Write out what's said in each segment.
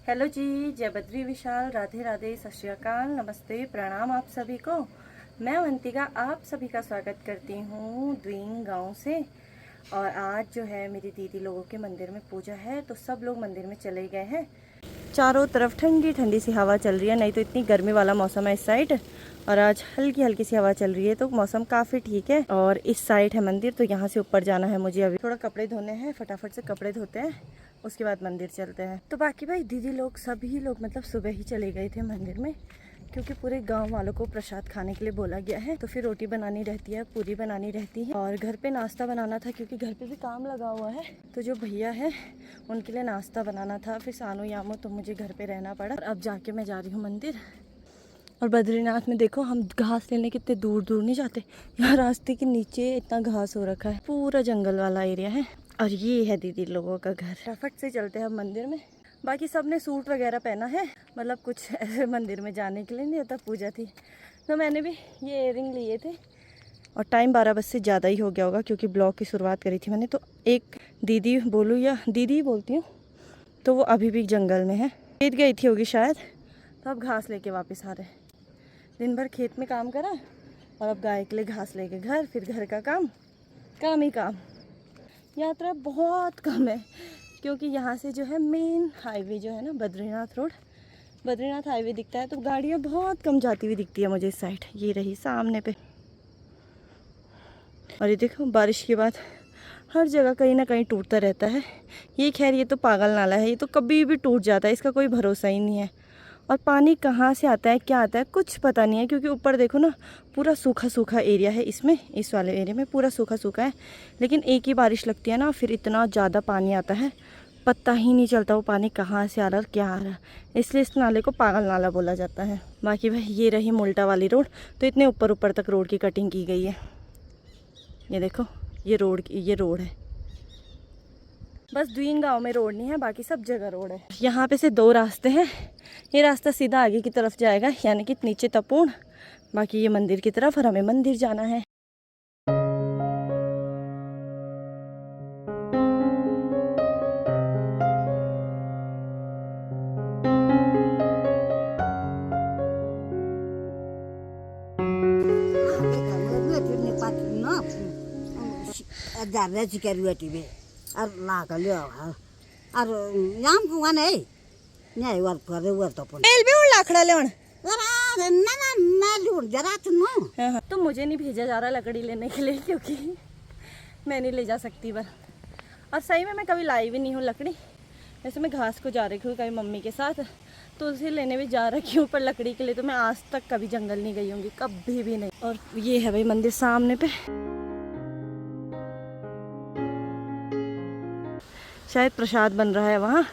Hello जी, जय बद्री विशाल, राधे राधे, सत श्री अकाल, नमस्ते, प्रणाम आप सभी को। मैं अवंतिका आप सभी का स्वागत करती हूँ द्विंग गांव से। और आज जो है मेरी दीदी लोगों के मंदिर में पूजा है, तो सब लोग मंदिर में चले गए हैं। चारों तरफ ठंडी ठंडी सी हवा चल रही है, नहीं तो इतनी गर्मी वाला मौसम है इस साइड। और आज हल्की हल्की सी हवा चल रही है, तो मौसम काफ़ी ठीक है। और इस साइड है मंदिर, तो यहाँ से ऊपर जाना है मुझे। अभी थोड़ा कपड़े धोने हैं, फटाफट से कपड़े धोते हैं, उसके बाद मंदिर चलते हैं। तो बाकी भाई दीदी लोग सभी लोग मतलब सुबह ही चले गए थे मंदिर में, क्योंकि पूरे गांव वालों को प्रसाद खाने के लिए बोला गया है। तो फिर रोटी बनानी रहती है, पूरी बनानी रहती है, और घर पे नाश्ता बनाना था, क्योंकि घर पे भी काम लगा हुआ है। तो जो भैया है उनके लिए नाश्ता बनाना था, फिर सानू यामो, तो मुझे घर पे रहना पड़ा। और अब जाके मैं जा रही हूँ मंदिर। और बद्रीनाथ में देखो, हम घास लेने कितने दूर दूर नहीं जाते, यहाँ रास्ते के नीचे इतना घास हो रखा है, पूरा जंगल वाला एरिया है। और ये है दीदी लोगों का घर। फटाफट से चलते हैं अब मंदिर में। बाकी सब ने सूट वगैरह पहना है, मतलब कुछ ऐसे मंदिर में जाने के लिए नहीं होता, पूजा थी। तो मैंने भी ये इयररिंग लिए थे। और टाइम 12 बजे से ज़्यादा ही हो गया होगा, क्योंकि ब्लॉग की शुरुआत करी थी मैंने। तो एक दीदी बोलूँ या दीदी ही बोलती हूँ, तो वो अभी भी जंगल में है, खेत गई थी होगी शायद, तो अब घास लेके वापस आ रहे। दिन भर खेत में काम करा, और अब गाय के लिए घास लेके घर, फिर घर का काम ही काम। यात्रा बहुत कम है, क्योंकि यहाँ से जो है मेन हाईवे जो है ना, बद्रीनाथ रोड, बद्रीनाथ हाईवे दिखता है। तो गाड़ियाँ बहुत कम जाती हुई दिखती है मुझे इस साइड। ये रही सामने पे। और ये देखो, बारिश के बाद हर जगह कहीं ना कहीं टूटता रहता है। ये खैर ये तो पागल नाला है, ये तो कभी भी टूट जाता है, इसका कोई भरोसा ही नहीं है। और पानी कहाँ से आता है, क्या आता है, कुछ पता नहीं है, क्योंकि ऊपर देखो ना, पूरा सूखा सूखा एरिया है। इसमें इस वाले एरिया में पूरा सूखा सूखा है। लेकिन एक ही बारिश लगती है ना, फिर इतना ज़्यादा पानी आता है, पता ही नहीं चलता वो पानी कहाँ से आ रहा है और क्या आ रहा है। इसलिए इस नाले को पागल नाला बोला जाता है। बाकी भाई ये रही मुल्टा वाली रोड। तो इतने ऊपर ऊपर तक रोड की कटिंग की गई है। ये देखो, ये रोड है। बस द्विंग गांव में रोड नहीं है, बाकी सब जगह रोड है। यहाँ पे से 2 रास्ते हैं। ये रास्ता सीधा आगे की तरफ जाएगा, यानी कि नीचे तपोन, बाकी ये मंदिर की तरफ, और हमें मंदिर जाना है। तो मुझे नहीं भेजा जा रहा लकड़ी लेने के लिए, क्योंकि मैं नहीं ले जा सकती बस। और सही में मैं कभी लाई भी नहीं हूँ लकड़ी। वैसे मैं घास को जा रही हूँ कभी मम्मी के साथ, तो उसे लेने भी जा रही हूँ, पर लकड़ी के लिए तो मैं आज तक कभी जंगल नहीं गई होंगी, कभी भी नहीं। और ये है भाई मंदिर सामने पे, शायद प्रसाद बन रहा है वहाँ,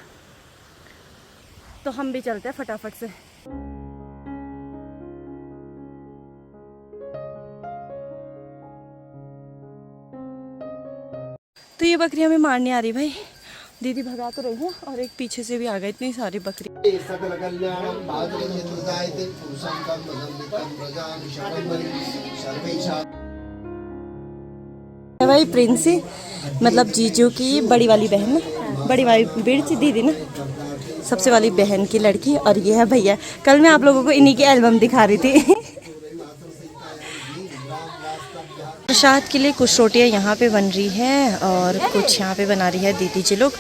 तो हम भी चलते हैं फटाफट से। तो ये बकरी हमें मारने आ रही भाई, दीदी भगा तो रही है, और एक पीछे से भी आ गई, इतनी सारी बकरी। भाई प्रिंसी मतलब जीजू की बड़ी वाली बहन, बड़ी वाली बिरची दीदी ना, सबसे वाली बहन की लड़की। और ये है भैया, कल मैं आप लोगों को इन्हीं की एल्बम दिखा रही थी। प्रसाद के लिए कुछ रोटियां यहाँ पे बन रही है, और कुछ यहाँ पे बना रही है दीदी जी लोग।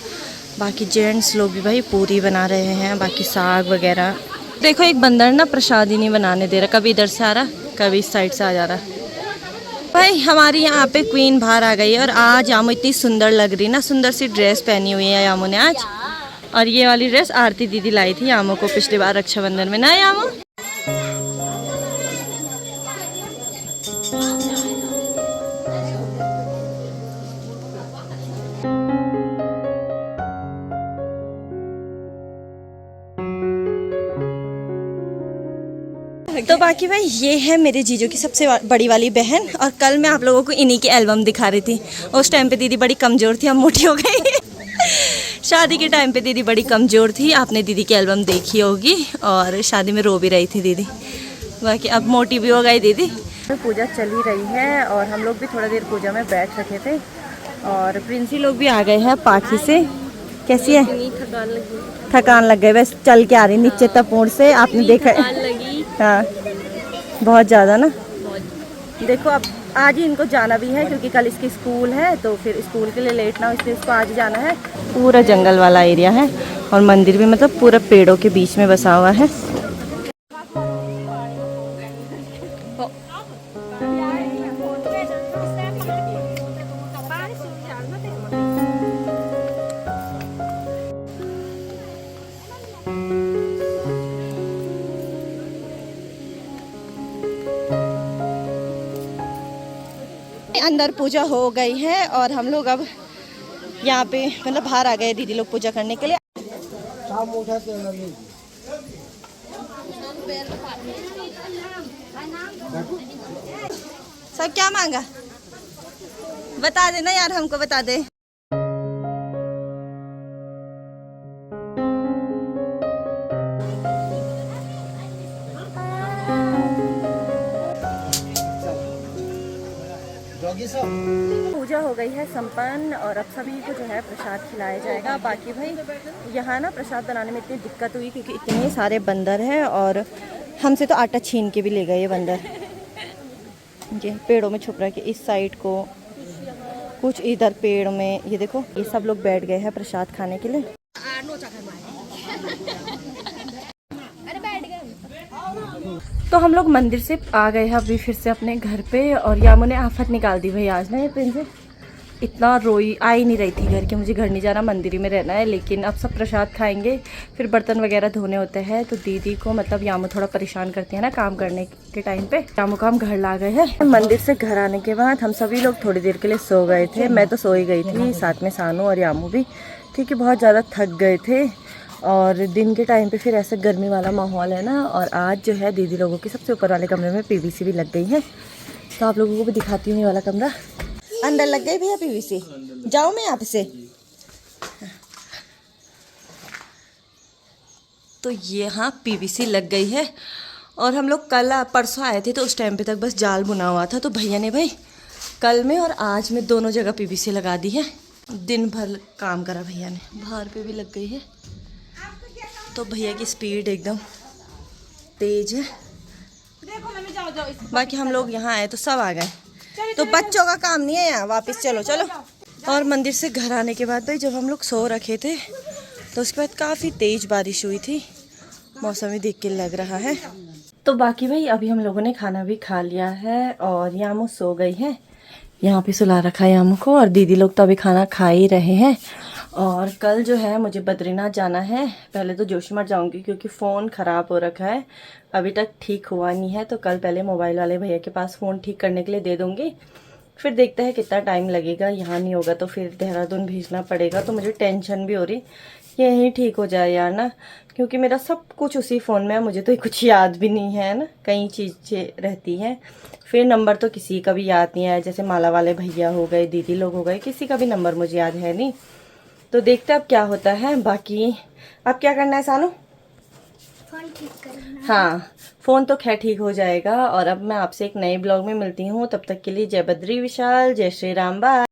बाकी जेंट्स लोग भी भाई पूरी बना रहे हैं, बाकी साग वगैरह। देखो एक बंदर ना प्रसाद ही नहीं बनाने दे रहा, कभी इधर से आ रहा, कभी इस साइड से आ जा रहा। भाई हमारी यहाँ पे क्वीन बाहर आ गई है, और आज यामो इतनी सुंदर लग रही ना, सुंदर सी ड्रेस पहनी हुई है यामो ने आज। और ये वाली ड्रेस आरती दीदी लाई थी यामो को पिछली बार रक्षाबंधन में ना यामो। तो बाकी भाई ये है मेरे जीजू की सबसे बड़ी वाली बहन। और कल मैं आप लोगों को इन्हीं की एल्बम दिखा रही थी। उस टाइम पे दीदी बड़ी कमज़ोर थी, अब मोटी हो गई। शादी के टाइम पे दीदी बड़ी कमज़ोर थी, आपने दीदी की एल्बम देखी होगी, और शादी में रो भी रही थी दीदी। बाकी अब मोटी भी हो गई दीदी। पूजा चल ही रही है, और हम लोग भी थोड़ा देर पूजा में बैठ रखे थे, और प्रिंसी लोग भी आ गए हैं पाठी से। कैसी है? थकान लगी। थकान लग गई, बस चल के आ रही नीचे तपोड़ से, आपने देखा है? थकान लगी हाँ बहुत ज़्यादा ना। बहुत। देखो अब आज ही इनको जाना भी है क्योंकि कल इसकी स्कूल है, तो फिर स्कूल के लिए लेट ना हो इसलिए इसको आज ही जाना है। पूरा जंगल वाला एरिया है और मंदिर भी मतलब पूरा पेड़ों के बीच में बसा हुआ है। अंदर पूजा हो गई है और हम लोग अब यहाँ पे मतलब बाहर आ गए दीदी लोग पूजा करने के लिए। सब क्या मांगा बता देना यार, हमको बता दे। पूजा हो गई है संपन्न और अब सभी को जो है प्रसाद खिलाया जाएगा। बाकी भाई यहाँ ना प्रसाद बनाने में इतनी दिक्कत हुई क्योंकि इतने सारे बंदर हैं और हमसे तो आटा छीन के भी ले गए ये बंदर। ये पेड़ों में छुप रहा है, इस साइड को कुछ इधर पेड़ में, ये देखो ये सब लोग बैठ गए हैं प्रसाद खाने के लिए। तो हम लोग मंदिर से आ गए हैं अभी फिर से अपने घर पे और यामू ने आफत निकाल दी भाई आज ना। ये प्रिंसेस इतना रोई, आ ही नहीं रही थी घर के, मुझे घर नहीं जाना मंदिर ही में रहना है। लेकिन अब सब प्रसाद खाएंगे, फिर बर्तन वगैरह धोने होते हैं। तो दीदी को मतलब यामू थोड़ा परेशान करती है ना काम करने के टाइम पे। यामू को हम घर ला गए हैं। मंदिर से घर आने के बाद हम सभी लोग थोड़ी देर के लिए सो गए थे। मैं तो सो ही गई थी, साथ में सानू और यामू भी, क्योंकि बहुत ज़्यादा थक गए थे। और दिन के टाइम पे फिर ऐसे गर्मी वाला माहौल है ना। और आज जो है दीदी लोगों की सबसे ऊपर वाले कमरे में पीवीसी भी लग गई है, तो आप लोगों को भी दिखाती हूँ ये वाला कमरा। अंदर लग गई भैया पीवीसी, जाओ मैं यहाँ से। तो यहाँ पीवीसी लग गई है और हम लोग कल परसों आए थे तो उस टाइम पे तक बस जाल बुना हुआ था। तो भैया ने भाई कल में और आज में दोनों जगह पीवीसी लगा दी है। दिन भर काम करा भैया ने, बाहर पे भी लग गई है। तो भैया की स्पीड एकदम तेज है। बाकी हम लोग यहाँ आए तो सब आ गए, तो बच्चों का काम नहीं है यहाँ, वापस चलो चलो। और मंदिर से घर आने के बाद भाई जब हम लोग सो रखे थे तो उसके बाद काफ़ी तेज़ बारिश हुई थी, मौसम ही देख के लग रहा है। तो बाकी भाई अभी हम लोगों ने खाना भी खा लिया है और यामू सो गई है। यहाँ पे सुला रखा है यामू को और दीदी लोग तो अभी खाना खा ही रहे हैं। और कल जो है मुझे बद्रीनाथ जाना है। पहले तो जोशीमठ जाऊंगी क्योंकि फ़ोन ख़राब हो रखा है, अभी तक ठीक हुआ नहीं है। तो कल पहले मोबाइल वाले भैया के पास फ़ोन ठीक करने के लिए दे दूँगी, फिर देखते हैं कितना टाइम लगेगा। यहाँ नहीं होगा तो फिर देहरादून भेजना पड़ेगा। तो मुझे टेंशन भी हो रही यहीं ठीक हो जाए यार ना, क्योंकि मेरा सब कुछ उसी फ़ोन में है। मुझे तो कुछ याद भी नहीं है ना, कई चीज़ें रहती हैं। फिर नंबर तो किसी का भी याद नहीं है, जैसे माला वाले भैया हो गए, दीदी लोग हो गए, किसी का भी नंबर मुझे याद है नहीं। तो देखते अब क्या होता है। बाकी अब क्या करना है सानू? फोन ठीक करना। हाँ फ़ोन तो खैर ठीक हो जाएगा। और अब मैं आपसे एक नए ब्लॉग में मिलती हूँ, तब तक के लिए जय बद्री विशाल, जय श्री राम, बाय।